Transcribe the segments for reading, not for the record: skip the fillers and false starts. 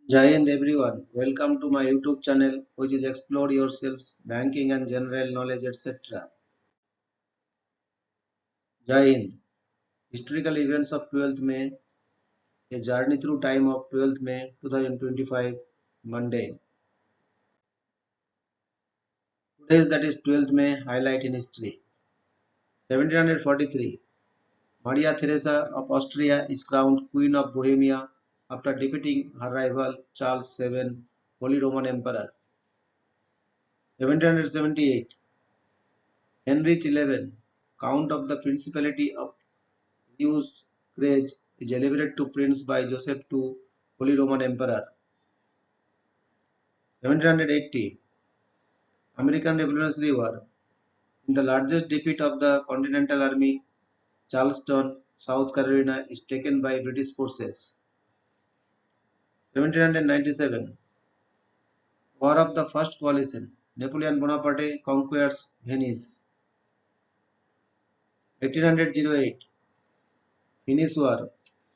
Jai Hind everyone, welcome to my YouTube channel which is Explore Yourselves, Banking and General Knowledge etc. Jai Hind, Historical Events of 12th May, a journey through time of 12th May 2025, Monday. Today's that is 12th May highlight in history. 1743, Maria Theresa of Austria is crowned Queen of Bohemia after defeating her rival Charles VII, Holy Roman Emperor. 1778, Heinrich XI, Count of the Principality of News Craig is delivered to Prince by Joseph II, Holy Roman Emperor. 1780, American Revolutionary War. In the largest defeat of the Continental Army, Charleston, South Carolina is taken by British forces. 1797, War of the First Coalition. Napoleon Bonaparte conquers Venice. 1808, Finnish War.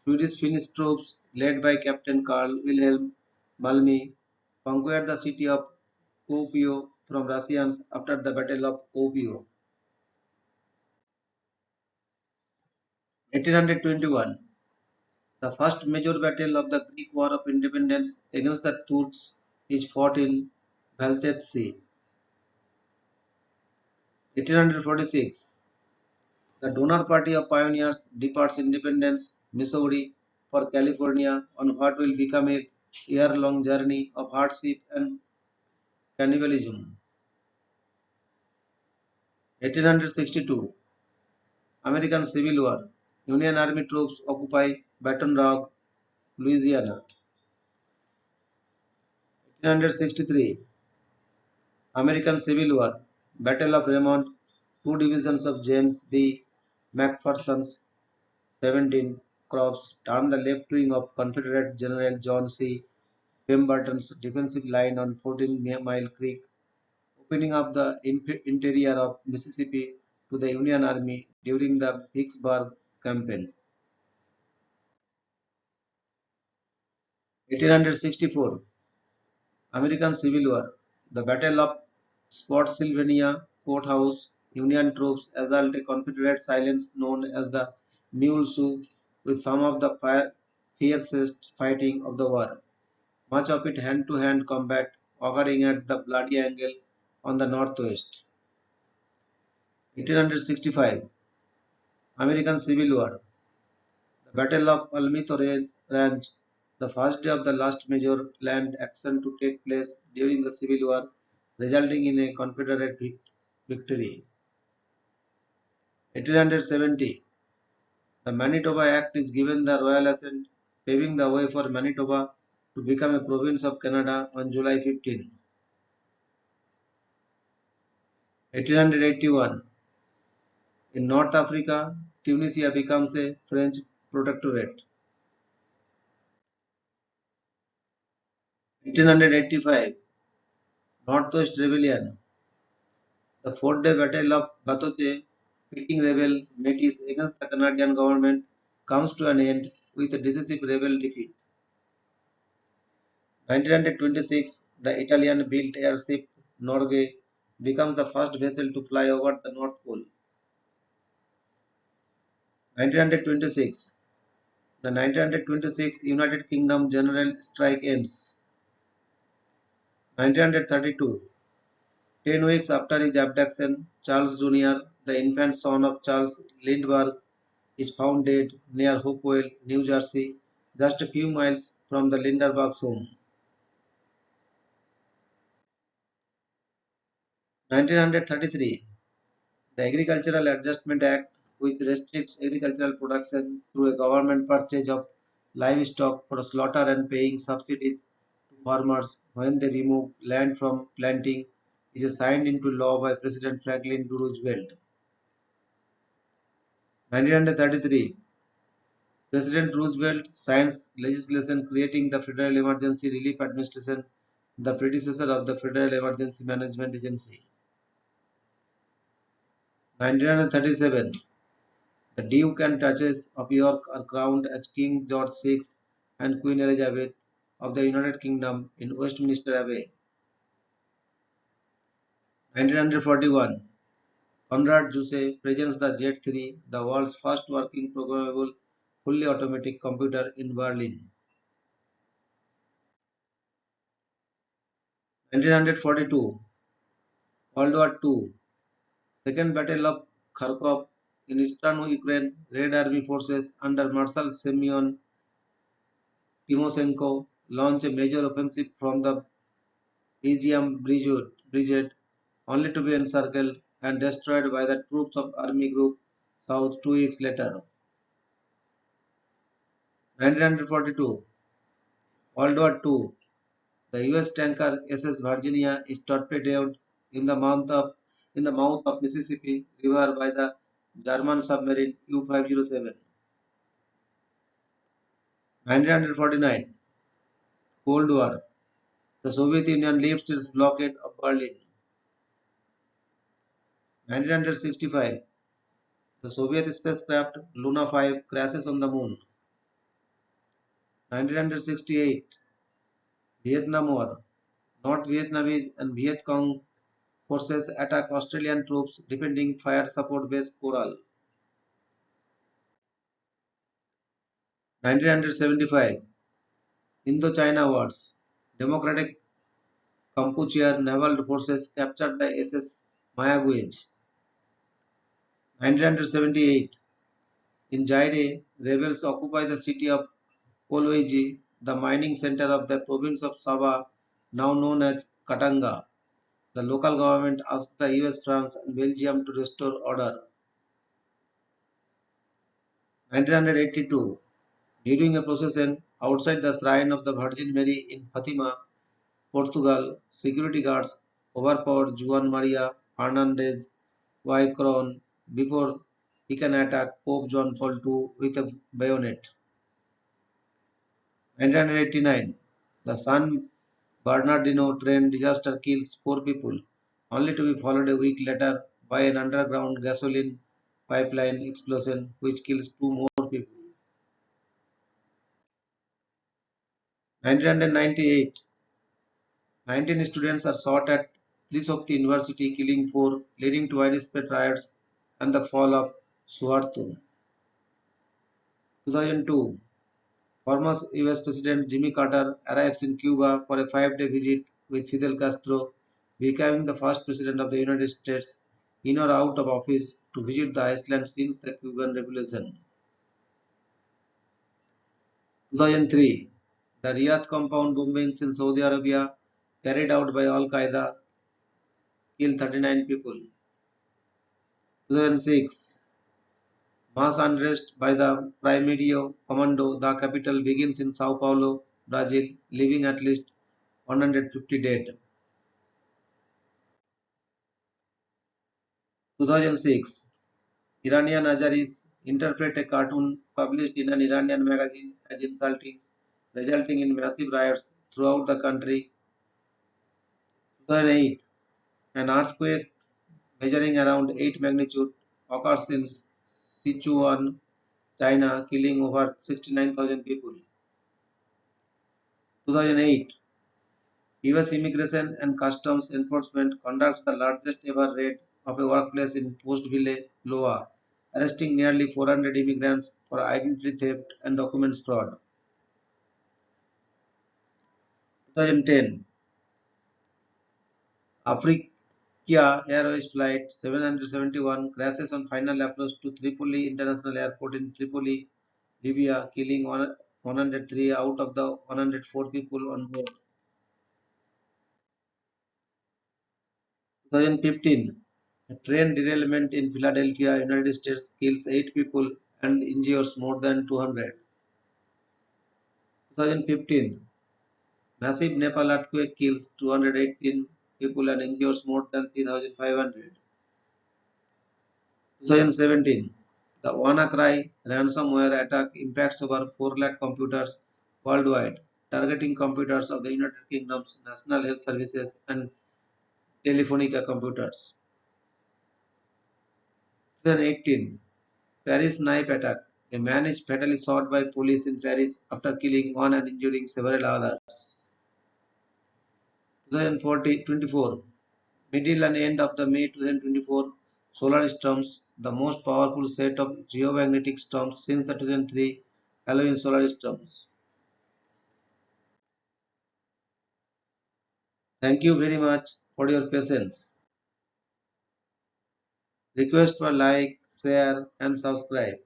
Swedish-Finnish troops led by Captain Carl Wilhelm Malmy conquered the city of Kuopio from Russians after the Battle of Kuopio. 1821, the first major battle of the Greek War of Independence against the Turks is fought in Baltec Sea. 1846, the donor party of pioneers departs Independence, Missouri for California on what will become a year-long journey of hardship and cannibalism. 1862, American Civil War. Union Army troops occupy Baton Rouge, Louisiana. 1863, American Civil War. Battle of Raymond. Two divisions of James B. McPherson's 17 Corps turned the left wing of Confederate General John C. Pemberton's defensive line on 14-Mile Creek, opening up the interior of Mississippi to the Union Army during the Vicksburg Campaign. 1864, American Civil War. The Battle of Spotsylvania Courthouse. Union troops assault a Confederate silence known as the Mule Sioux with some of the fiercest fighting of the war, much of it hand-to-hand combat occurring at the Bloody Angle on the northwest. 1865, American Civil War. The Battle of Almito Ranch, the first day of the last major land action to take place during the Civil War, resulting in a Confederate victory. 1870, the Manitoba Act is given the royal assent, paving the way for Manitoba to become a province of Canada on July 15. 1881, in North Africa, Tunisia becomes a French protectorate. 1885, Northwest Rebellion. The four-day Battle of Batoche, pitting rebel Métis against the Canadian government, comes to an end with a decisive rebel defeat. 1926, the Italian-built airship Norge becomes the first vessel to fly over the North Pole. 1926, the 1926 United Kingdom general strike ends. 1932, 10 weeks after his abduction, Charles Jr., the infant son of Charles Lindbergh, is found dead near Hopewell, New Jersey, just a few miles from the Lindbergh's home. 1933, the Agricultural Adjustment Act, which restricts agricultural production through a government purchase of livestock for slaughter and paying subsidies to farmers when they remove land from planting, is signed into law by President Franklin D. Roosevelt. 1933, President Roosevelt signs legislation creating the Federal Emergency Relief Administration, the predecessor of the Federal Emergency Management Agency. 1937, the Duke and Duchess of York are crowned as King George VI and Queen Elizabeth, of the United Kingdom in Westminster Abbey. 1941, Konrad Zuse presents the Jet 3, the world's first working programmable fully automatic computer in Berlin. 1942, World War II, Second Battle of Kharkov in eastern Ukraine, Red Army forces under Marshal Semyon Timoshenko launched a major offensive from the Izium Brigade, only to be encircled and destroyed by the troops of Army Group South 2 weeks later. 1942, World War II, the US tanker SS Virginia is torpedoed in the mouth of Mississippi River by the German submarine U-507. 1949, Cold War. The Soviet Union lifts its blockade of Berlin. 1965, the Soviet spacecraft Luna 5 crashes on the moon. 1968, Vietnam War. North Vietnamese and Viet Cong forces attack Australian troops defending fire support base Coral. 1975, Indochina Wars. Democratic Kampuchean naval forces captured the SS Mayaguez. 1978, in Zaire, rebels occupy the city of Kolwezi, the mining center of the province of Sabah, now known as Katanga. The local government asked the US, France, and Belgium to restore order. 1982, during a procession outside the shrine of the Virgin Mary in Fatima, Portugal, security guards overpowered Juan Maria Fernandez y Cron before he can attack Pope John Paul II with a bayonet. 1989, the San Bernardino train disaster kills 4 people, only to be followed a week later by an underground gasoline pipeline explosion which kills 2 more people. 1998, 19 students are shot at Trisakti University, killing 4, leading to widespread riots and the fall of Suharto. 2002, former US President Jimmy Carter arrives in Cuba for a 5-day visit with Fidel Castro, becoming the first president of the United States in or out of office to visit the island since the Cuban Revolution. 2003, the Riyadh compound bombings in Saudi Arabia carried out by Al Qaeda killed 39 people. 2006, mass unrest by the Primeiro Commando, the capital, begins in Sao Paulo, Brazil, leaving at least 150 dead. 2006, Iranian Azaris interpret a cartoon published in an Iranian magazine as insulting, resulting in massive riots throughout the country. 2008, an earthquake measuring around 8 magnitude occurs in Sichuan, China, killing over 69,000 people. 2008, US Immigration and Customs Enforcement conducts the largest ever raid of a workplace in Postville, Iowa, arresting nearly 400 immigrants for identity theft and documents fraud. 2010, Africa Airways Flight 771 crashes on final approach to Tripoli International Airport in Tripoli, Libya, killing 103 out of the 104 people on board. 2015, a train derailment in Philadelphia, United States kills 8 people and injures more than 200. 2015, massive Nepal earthquake kills 218 people and injures more than 3,500. 2017, the WannaCry ransomware attack impacts over 4 lakh computers worldwide, targeting computers of the United Kingdom's National Health Services and Telefonica computers. 2018, Paris knife attack. A man is fatally shot by police in Paris after killing one and injuring several others. 2024. Middle and end of the May 2024 solar storms, the most powerful set of geomagnetic storms since the 2003 Halloween solar storms. Thank you very much for your patience. Request for like, share and subscribe.